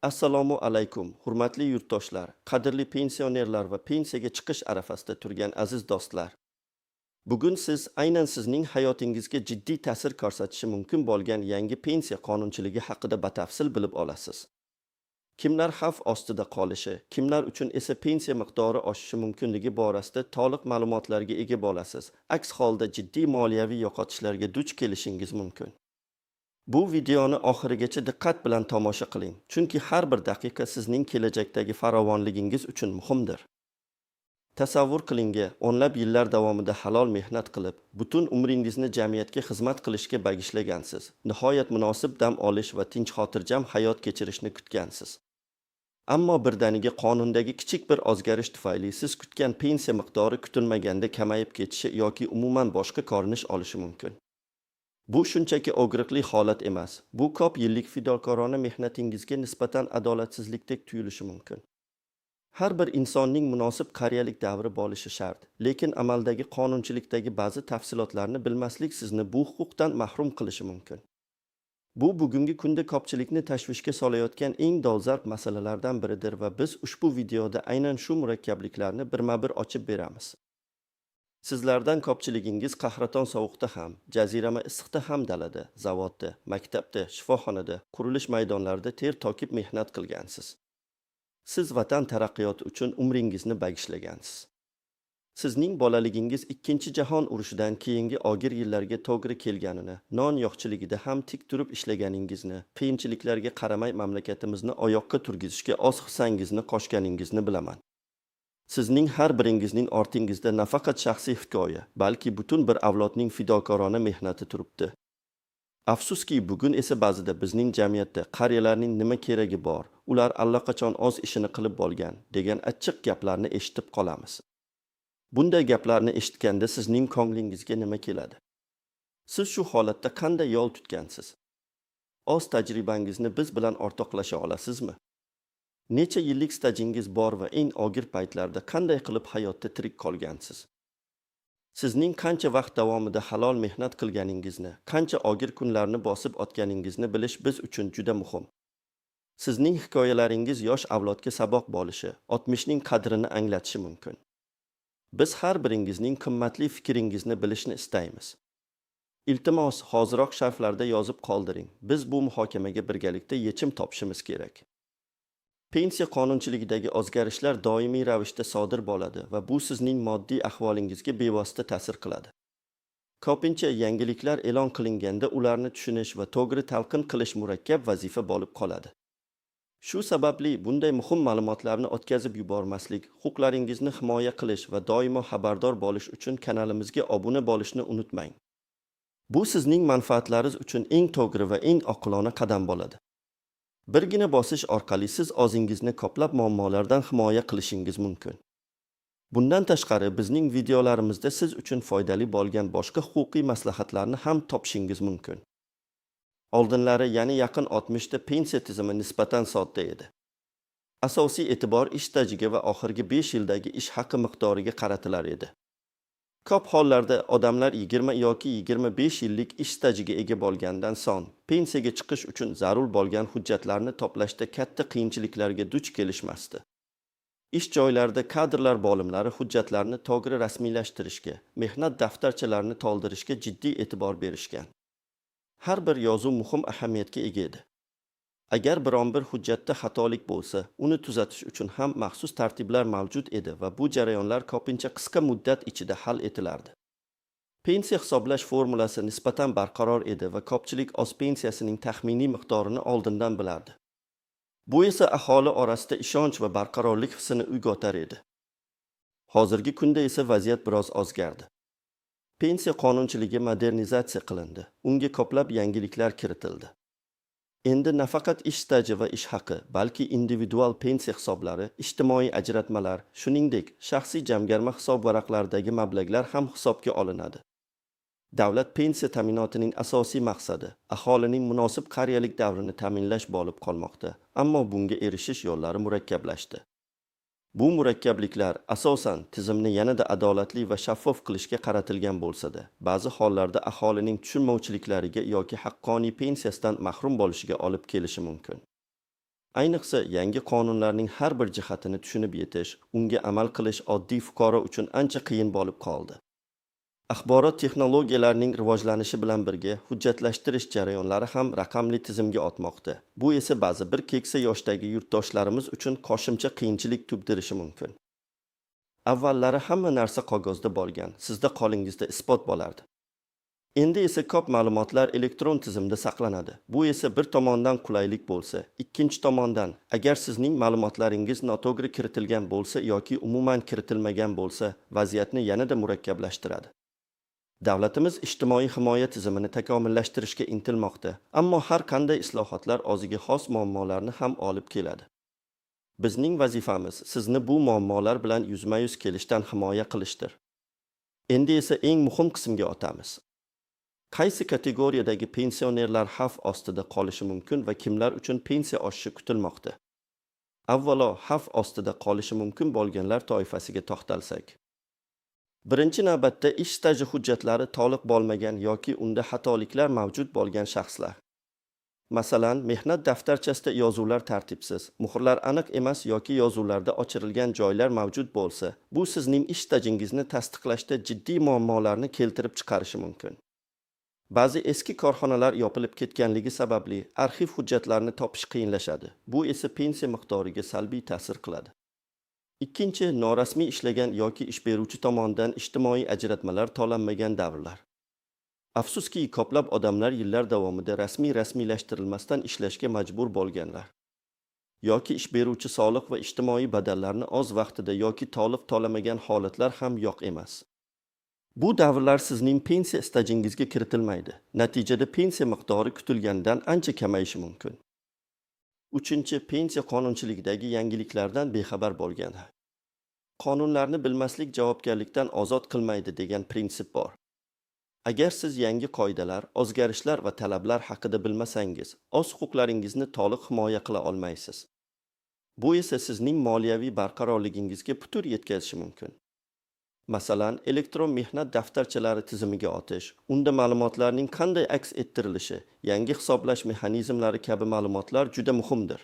Assalomu alaykum, hurmatli yurtdoshlar, qadrli pensionerlar va pensiyaga chiqish arafasida turgan aziz do'stlar. Bugun siz aynan sizning hayotingizga jiddiy ta'sir ko'rsatishi mumkin bo'lgan yangi pensiya qonunchiligi haqida batafsil bilib olasiz. Kimlar xavf ostida qolishi, kimlar uchun esa pensiya miqdori oshishi mumkinligi borasida to'liq ma'lumotlarga ega bo'lasiz. Aks holda jiddiy moliyaviy yo'qotishlarga duch kelishingiz mumkin. Bu videoni oxirigacha diqqat bilan tomosha qiling, chunki har bir daqiqa sizning kelajakdagi farovonligingiz uchun muhimdir. Tasavvur qilingi, o'nlab yillar davomida halol mehnat qilib, butun umringizni jamiyatga xizmat qilishga bag'ishlagansiz. Nihoyat munosib dam olish va tinch-xotirjam hayot kechirishni kutgansiz. Ammo birdaniga qonundagi kichik bir o'zgarish tufayli siz kutgan pensiya miqdori kutilmaganda kamayib ketishi yoki umuman boshqa ko'rinish olishi mumkin. Bu shunchaki og'riqli holat emas. Bu ko'p yillik fidokorona mehnatingizga nisbatan adolatsizlikdek tuyulishi mumkin. Har bir insonning munosib qariyalik davri bo'lishi shart, lekin amaldagi qonunchilikdagi ba'zi tafsilotlarni bilmaslik sizni bu huquqdan mahrum qilishi mumkin. Bu bugungi kunda ko'pchilikni tashvishga solayotgan eng dolzarb masalalardan biridir va biz ushbu videoda aynan shu murakkabliklarni birma-bir ochib beramiz. Sizlardan ko'pchiligingiz qahraton sovuqda ham, jazirama issiqda ham dalada, zavodda, maktabda, shifoxonada, qurilish maydonlarida ter to'kib mehnat qilgansiz. Siz vatan taraqqiyoti uchun umringizni bag'ishlagansiz. Sizning bolaligingiz Ikkinchi jahon urushidan keyingi og'ir yillarga to'g'ri kelganini, non yo'qchiligida ham tik turib ishlaganingizni, qiyinchiliklarga qaramay mamlakatimizni oyoqqa turgizishga o'z hissangizni qo'shganingizni bilaman. Sizning har biringizning ortingizda nafaqat shaxsiy hikoya, balki butun bir avlodning fidokorona mehnati turibdi. Afsuski, bugun esa ba'zida bizning jamiyatda qariyalarning nima keragi bor, ular allaqachon o'z ishini qilib bo'lgan degan achchiq gaplarni eshitib qolamiz. Bunday gaplarni eshitganda sizning ko'nglingizga nima keladi? Siz shu holatda qanday yo'l tutgansiz? O'z tajribangizni biz bilan o'rtoqlasha olasizmi? Necha yillik stajingiz bor va eng og'ir paytlarda qanday qilib hayotda tirik qolgansiz? Sizning qancha vaqt davomida halol mehnat qilganingizni, qancha og'ir kunlarni bosib o'tganingizni bilish biz uchun juda muhim. Sizning hikoyalaringiz yosh avlodga saboq bo'lishi, o'tmishning qadrini anglatishi mumkin. Biz har biringizning qimmatli fikringizni bilishni istaymiz. Iltimos, hoziroq sharflarda yozib qoldiring. Biz bu muhokamaga birgalikda yechim topishimiz kerak. Pensiya qonunchiligidagi o'zgarishlar doimiy ravishda sodir bo'ladi va bu sizning moddiy ahvolingizga bevosita ta'sir qiladi. Ko'pincha yangiliklar e'lon qilinganda ularni tushunish va to'g'ri talqin qilish murakkab vazifa bo'lib qoladi. Shu sababli bunday muhim ma'lumotlarni o'tkazib yubormaslik, huquqlaringizni himoya qilish va doimo xabardor bo'lish uchun kanalimizga obuna bo'lishni unutmang. Bu sizning manfaatlaringiz uchun eng to'g'ri va eng oqilona qadam bo'ladi. Birgina bosish orqali siz o'zingizni ko'plab muammolardan himoya qilishingiz mumkin. Bundan tashqari bizning videolarimizda siz uchun foydali bo'lgan boshqa huquqiy maslahatlarni ham topishingiz mumkin. Oldinlari, ya'ni yaqin 60 da pensiya tizimi nisbatan sodda edi. Asosiy e'tibor ish stajiga va oxirgi 5 yildagi ish haqi miqdoriga qaratilar edi. Ko'p hollarda odamlar 20 yoki 25 yillik ish stajiga ega bo'lgandan so'ng pensiyaga chiqish uchun zarur bo'lgan hujjatlarni to'plashda katta qiyinchiliklarga duch kelishmasdi. Ish joylarida kadrlar bo'limlari hujjatlarni to'g'ri rasmiylashtirishga, mehnat daftarchalarini to'ldirishga jiddiy e'tibor berishgan. Har bir yozuv muhim ahamiyatga ega edi. Agar biron bir hujjatda xatolik bo'lsa, uni tuzatish uchun ham maxsus tartiblar mavjud edi va bu jarayonlar ko'pincha qisqa muddat ichida hal etilardi. Pensiya hisoblash formulasi nisbatan barqaror edi va ko'pchilik o'z pensiyasining taxminiy miqdorini oldindan bilardi. Bu esa aholi orasida ishonch va barqarorlik hissini uyg'otar edi. Hozirgi kunda esa vaziyat biroz o'zgardi. Pensiya qonunchiligi modernizatsiya qilindi. Unga ko'plab yangiliklar kiritildi. Endi nafaqat ish staji va ish haqi, balki individual pensiya hisoblari, ijtimoiy ajratmalar, shuningdek, shaxsiy jamg'arma hisob varaqlaridagi mablag'lar ham hisobga olinadi. Davlat pensiya ta'minotining asosiy maqsadi aholining munosib qariyalik davrini ta'minlash bo'lib qolmoqda, ammo bunga erishish yo'llari murakkablashdi. Bu murakkabliklar asosan tizimni yanada adolatli va shaffof qilishga qaratilgan bo'lsa-da, ba'zi hollarda aholining tushunmovchiliklariga yoki haqqoniy pensiyasidan mahrum bo'lishiga olib kelishi mumkin. Ayniqsa yangi qonunlarning har bir jihatini tushunib yetish, unga amal qilish oddiy fuqaro uchun ancha qiyin bo'lib qoldi. Axborot texnologiyalarining rivojlanishi bilan birga hujjatlashtirish jarayonlari ham raqamli tizimga o'tmoqda. Bu esa ba'zi bir keksa yoshdagi yurtdoshlarimiz uchun qo'shimcha qiyinchilik tug'dirishi mumkin. Avvallari hamma narsa qog'ozda bo'lgan, sizda qolingizda isbot bo'lardi. Endi esa ko'p ma'lumotlar elektron tizimda saqlanadi. Bu esa bir tomondan qulaylik bo'lsa, ikkinchi tomondan, agar sizning ma'lumotlaringiz noto'g'ri kiritilgan bo'lsa yoki umuman kiritilmagan bo'lsa, vaziyatni yanada murakkablashtiradi. Davlatimiz ijtimoiy himoya tizimini takomillashtirishga intilmoqda, ammo har qanday islohotlar o'ziga xos muammolarni ham olib keladi. Bizning vazifamiz sizni bu muammolar bilan yuzma-yuz kelishdan himoya qilishdir. Endi esa eng muhim qismga o'tamiz. Qaysi kategoriyadagi pensionerlar xavf ostida qolishi mumkin va kimlar uchun pensiya oshishi kutilmoqda? Avvalo, xavf ostida qolishi mumkin bo'lganlar toifasiga to'xtalsak. Birinchi navbatda ish staji hujjatlari to'liq bo'lmagan yoki unda xatoliklar mavjud bo'lgan shaxslar. Masalan, mehnat daftarchasida yozuvlar tartibsiz, muhrlar aniq emas yoki yozuvlarda o'chirilgan joylar mavjud bo'lsa, bu sizning ish stajingizni tasdiqlashda jiddiy muammolarni keltirib chiqarishi mumkin. Ba'zi eski korxonalar yopilib ketganligi sababli arxiv hujjatlarni topish qiyinlashadi. Bu esa pensiya miqdoriga salbiy ta'sir qiladi. Ikkinchi, norasmiy ishlagan yoki ish beruvchi tomonidan ijtimoiy ajratmalar to'lanmagan davrlar. Afsuski, ko'plab odamlar yillar davomida rasmiylashtirilmasdan ishlashga majbur bo'lganlar. Yoki ish beruvchi soliq va ijtimoiy badallarni o'z vaqtida yoki to'liq to'lamagan holatlar ham yo'q emas. Bu davrlar sizning pensiya stajingizga kiritilmaydi. Natijada pensiya miqdori kutilganidan ancha kamayishi mumkin. Uchinchi, pensiya qonunchiligidagi yangiliklardan bexabar bo'lganlar. Qonunlarni bilmaslik javobgarlikdan ozod qilmaydi degan prinsip bor. Agar siz yangi qoidalar, o'zgarishlar va talablar haqida bilmasangiz, o'z huquqlaringizni to'liq himoya qila olmaysiz. Bu esa sizning moliyaviy barqarorligingizga putur yetkazishi mumkin. Masalan, elektron mehnat daftarchalari tizimiga o'tish, unda ma'lumotlarning qanday aks ettirilishi, yangi hisoblash mexanizmlari kabi ma'lumotlar juda muhimdir.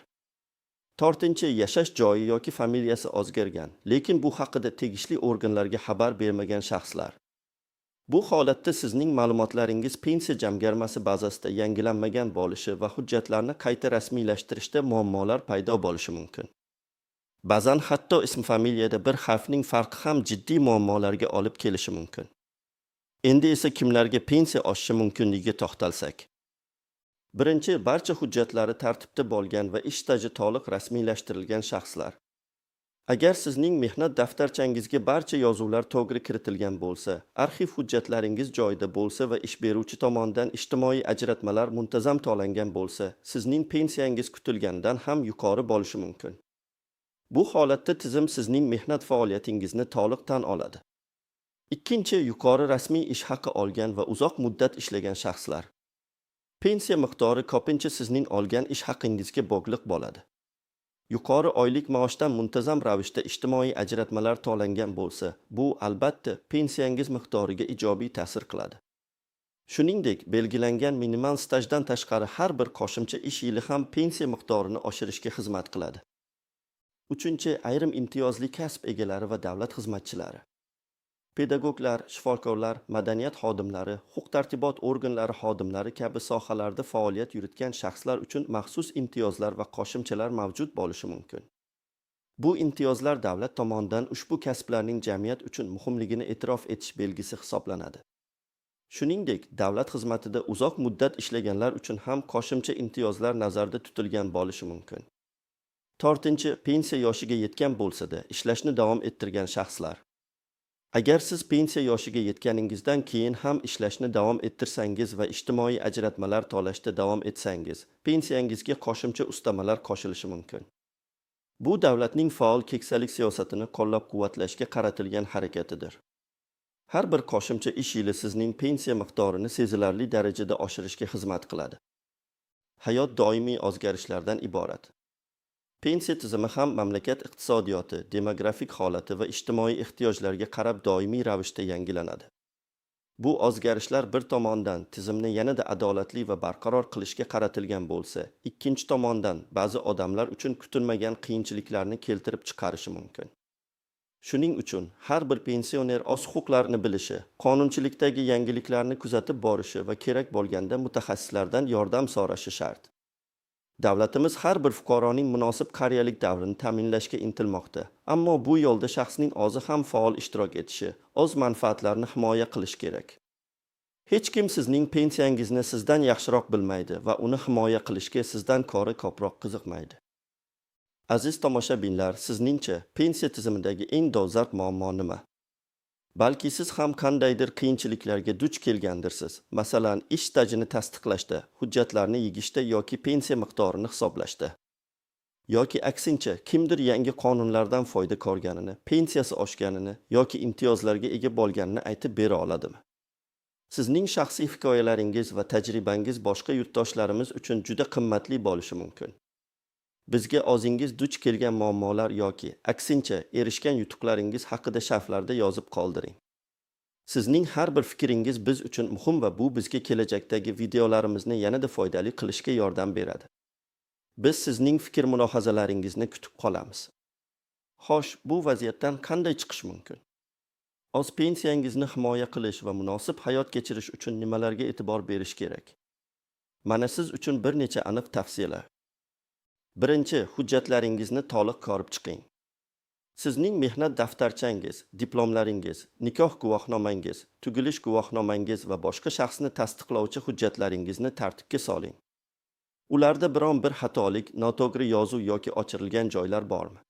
To'rtinchi, yashash joyi yoki familiyasi o'zgargan, lekin bu haqida tegishli organlarga xabar bermagan shaxslar. Bu holatda sizning ma'lumotlaringiz pensiya jamg'armasi bazasida yangilanmagan bo'lishi va hujjatlarni qayta rasmiylashtirishda muammolar paydo bo'lishi mumkin. Ba'zan hatto ism-familiyada bir harfning farqi ham jiddiy muammolarga olib kelishi mumkin. Endi esa kimlarga pensiya oshishi mumkinligiga to'xtalsak. Birinchi, barcha hujjatlari tartibda bo'lgan va ish staji to'liq rasmiylashtirilgan shaxslar. Agar sizning mehnat daftarchangizga barcha yozuvlar to'g'ri kiritilgan bo'lsa, arxiv hujjatlaringiz joyida bo'lsa va ish beruvchi tomonidan ijtimoiy ajratmalar muntazam to'langan bo'lsa, sizning pensiyangiz kutilganidan ham yuqori bo'lishi mumkin. Bu holatda tizim sizning mehnat faoliyatingizni to'liq tan oladi. Ikkinchi, yuqori rasmiy ish haqi olgan va uzoq muddat ishlagan shaxslar. Pensiya miqdori ko'pincha sizning olgan ish haqingizga bog'liq bo'ladi. Yuqori oylik maoshdan muntazam ravishda ijtimoiy ajratmalar to'langan bo'lsa, bu albatta pensiyangiz miqdoriga ijobiy ta'sir qiladi. Shuningdek, belgilangan minimal stajdan tashqari har bir qo'shimcha ish yili ham pensiya miqdorini oshirishga xizmat qiladi. Uchinchi, ayrim imtiyozli kasb egalari va davlat xizmatchilari. Pedagoglar, shifokorlar, madaniyat xodimlari, huquq-tartibot organlari xodimlari kabi sohalarda faoliyat yuritgan shaxslar uchun maxsus imtiyozlar va qo'shimchalar mavjud bo'lishi mumkin. Bu imtiyozlar davlat tomonidan ushbu kasblarning jamiyat uchun muhimligini e'tirof etish belgisi hisoblanadi. Shuningdek, davlat xizmatida uzoq muddat ishlaganlar uchun ham qo'shimcha imtiyozlar nazarda tutilgan bo'lishi mumkin. To'rtinchi, pensiya yoshiga yetgan bo'lsa-da, ishlashni davom ettirgan shaxslar. Agar siz pensiya yoshiga yetganingizdan keyin ham ishlashni davom ettirsangiz va ijtimoiy ajratmalar to'lashda davom etsangiz, pensiyangizga qo'shimcha ustamalar qo'shilishi mumkin. Bu davlatning faol keksalik siyosatini qo'llab-quvvatlashga qaratilgan harakatidir. Har bir qo'shimcha ish yili sizning pensiya miqdorini sezilarli darajada oshirishga xizmat qiladi. Hayot doimiy o'zgarishlardan iborat. Pensiya tizimi ham mamlakat iqtisodiyoti, demografik holati va ijtimoiy ehtiyojlarga qarab doimiy ravishda yangilanadi. Bu o'zgarishlar bir tomondan tizimni yanada adolatli va barqaror qilishga qaratilgan bo'lsa, ikkinchi tomondan ba'zi odamlar uchun kutilmagan qiyinchiliklarni keltirib chiqarishi mumkin. Shuning uchun har bir pensioner o'z huquqlarini bilishi, qonunchilikdagi yangiliklarni kuzatib borishi va kerak bo'lganda mutaxassislardan yordam so'rashi shart. Davlatimiz har bir fuqaroning munosib qariyalik davrini ta'minlashga intilmoqda, ammo bu yo'lda shaxsning o'zi ham faol ishtirok etishi, o'z manfaatlarini himoya qilish kerak. Hech kim sizning pensiyangizni sizdan yaxshiroq bilmaydi va uni himoya qilishga sizdan ko'ra ko'proq qiziqmaydi. Aziz tomoshabinlar, sizningcha pensiya tizimidagi eng dolzarb muammo nima? Balki siz ham qandaydir qiyinchiliklarga duch kelgandirsiz. Masalan, ish stajini tasdiqlashda, hujjatlarni yig'ishda yoki pensiya miqdorini hisoblashda. Yoki aksincha, kimdir yangi qonunlardan foyda ko'rganini, pensiyasi oshganini yoki imtiyozlarga ega bo'lganini aytib bera oladimi? Sizning shaxsiy hikoyalaringiz va tajribangiz boshqa yurtdoshlarimiz uchun juda qimmatli bo'lishi mumkin. Bizga o'zingiz duch kelgan muammolar yoki aksincha erishgan yutuqlaringiz haqida sharhlarda yozib qoldiring. Sizning har bir fikringiz biz uchun muhim va bu bizga kelajakdagi videolarimizni yanada foydali qilishga yordam beradi. Biz sizning fikr-mulohazalaringizni kutib qolamiz. Xo'sh, bu vaziyatdan qanday chiqish mumkin? O'z pensiyangizni himoya qilish va munosib hayot kechirish uchun nimalarga e'tibor berish kerak? Mana siz uchun bir necha aniq tavsiyalar. Birinchi, hujjatlaringizni to'liq ko'rib chiqing. Sizning mehnat daftarchangiz, diplomlaringiz, nikoh guvohnomangiz, tugilish guvohnomangiz va boshqa shaxsni tasdiqlovchi hujjatlaringizni tartibga soling. Ularda biron bir xatolik, noto'g'ri yozuv yoki o'chirilgan joylar bormi?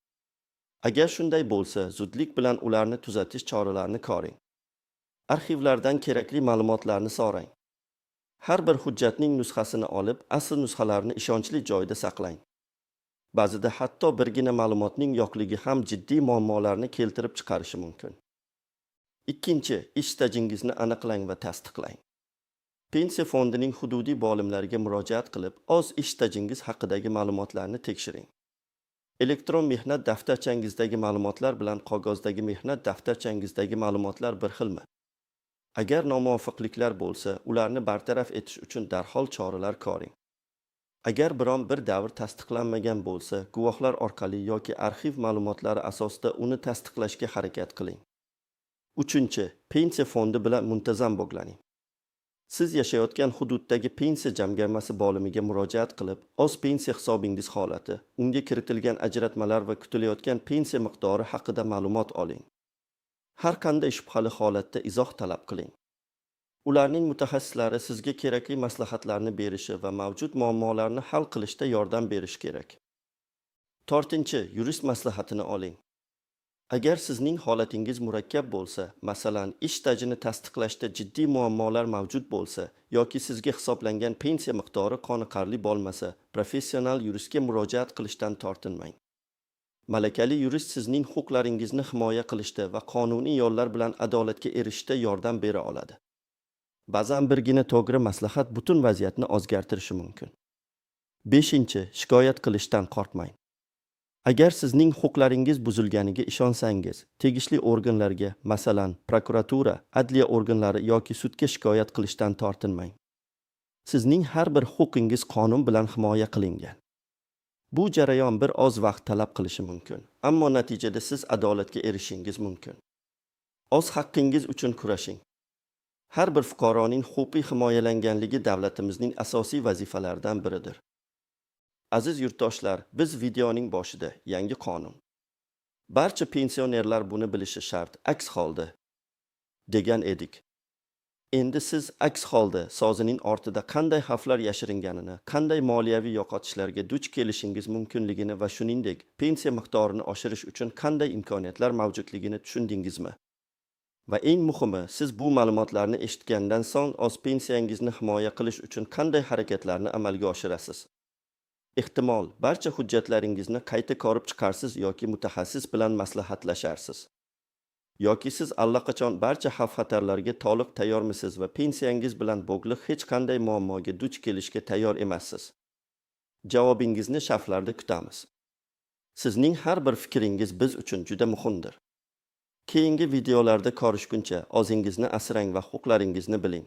Agar shunday bo'lsa, zudlik bilan ularni tuzatish choralarini ko'ring. Arxivlardan kerakli ma'lumotlarni so'rang. Har bir hujjatning nusxasini olib, asl nusxalarini ishonchli joyda saqlang. Ba'zida hatto birgina ma'lumotning yo'qligi ham jiddiy muammolarni keltirib chiqarishi mumkin. Ikkinchi, ish stajingizni aniqlang va tasdiqlang. Pensiya fondining hududiy bo'limlariga murojaat qilib, o'z ish stajingiz haqidagi ma'lumotlarni tekshiring. Elektron mehnat daftarchangizdagi ma'lumotlar bilan qog'ozdagi mehnat daftarchangizdagi ma'lumotlar bir xilmi? Agar nomuvofiqliklar bo'lsa, ularni bartaraf etish uchun darhol choralar ko'ring. Agar biron bir davr tasdiqlanmagan bo'lsa, guvohlar orqali yoki arxiv ma'lumotlari asosida uni tasdiqlashga harakat qiling. Uchinchi, pensiya fondi bilan muntazam bog'laning. Siz yashayotgan hududdagi pensiya jamg'armasi bo'limiga murojaat qilib, o'z pensiya hisobingiz holati, unga kiritilgan ajratmalar va kutilayotgan pensiya miqdori haqida ma'lumot oling. Har qanday shubhali holatda izoh talab qiling. Ularning mutaxassislari sizga kerakli maslahatlarni berishi va mavjud muammolarni hal qilishda yordam berishi kerak. To'rtinchi, yurist maslahatini oling. Agar sizning holatingiz murakkab bo'lsa, masalan, ish stajini tasdiqlashda jiddiy muammolar mavjud bo'lsa yoki sizga hisoblangan pensiya miqdori qoniqarli bo'lmasa, professional yuristga murojaat qilishdan tortinmang. Malakali yurist sizning huquqlaringizni himoya qilishda va qonuniy yo'llar bilan adolatga erishishda yordam bera oladi. Ba'zan birgina to'g'ri maslahat butun vaziyatni o'zgartirishi mumkin. Beshinchi, shikoyat qilishdan qo'rqmang. Agar sizning huquqlaringiz buzilganiga ishonsangiz, tegishli organlarga, masalan, prokuratura, adliya organlari yoki sudga shikoyat qilishdan tortinmang. Sizning har bir huquqingiz qonun bilan himoya qilingan. Bu jarayon bir oz vaqt talab qilishi mumkin, ammo natijada siz adolatga erishishingiz mumkin. O'z haqqingiz uchun kurashing. Har bir fuqaroning huquqiy himoyalanganligi davlatimizning asosiy vazifalaridan biridir. Aziz yurtdoshlar, biz videoning boshida yangi qonun. Barcha pensionerlar buni bilishi shart, aks holda degan edik. Endi siz aks holda so'zining ortida qanday xavflar yashiringanini, qanday moliyaviy yo'qotishlarga duch kelishingiz mumkinligini va shuningdek, pensiya miqdorini oshirish uchun qanday imkoniyatlar mavjudligini tushundingizmi? Va eng muhimi, siz bu ma'lumotlarni eshitgandan so'ng o'z pensiyangizni himoya qilish uchun qanday harakatlarni amalga oshirasiz? Ehtimol, barcha hujjatlaringizni qayta ko'rib chiqarsiz yoki mutaxassis bilan maslahatlasharsiz. Yoki siz allaqachon barcha xavf-xatarlarga to'liq tayyormisiz va pensiyangiz bilan bog'liq hech qanday muammoga duch kelishga tayyor emassiz? Javobingizni sharhlarda kutamiz. Sizning har bir fikringiz biz uchun juda muhimdir. Keyingi videolarda ko'rishguncha o'zingizni asrang va huquqlaringizni biling.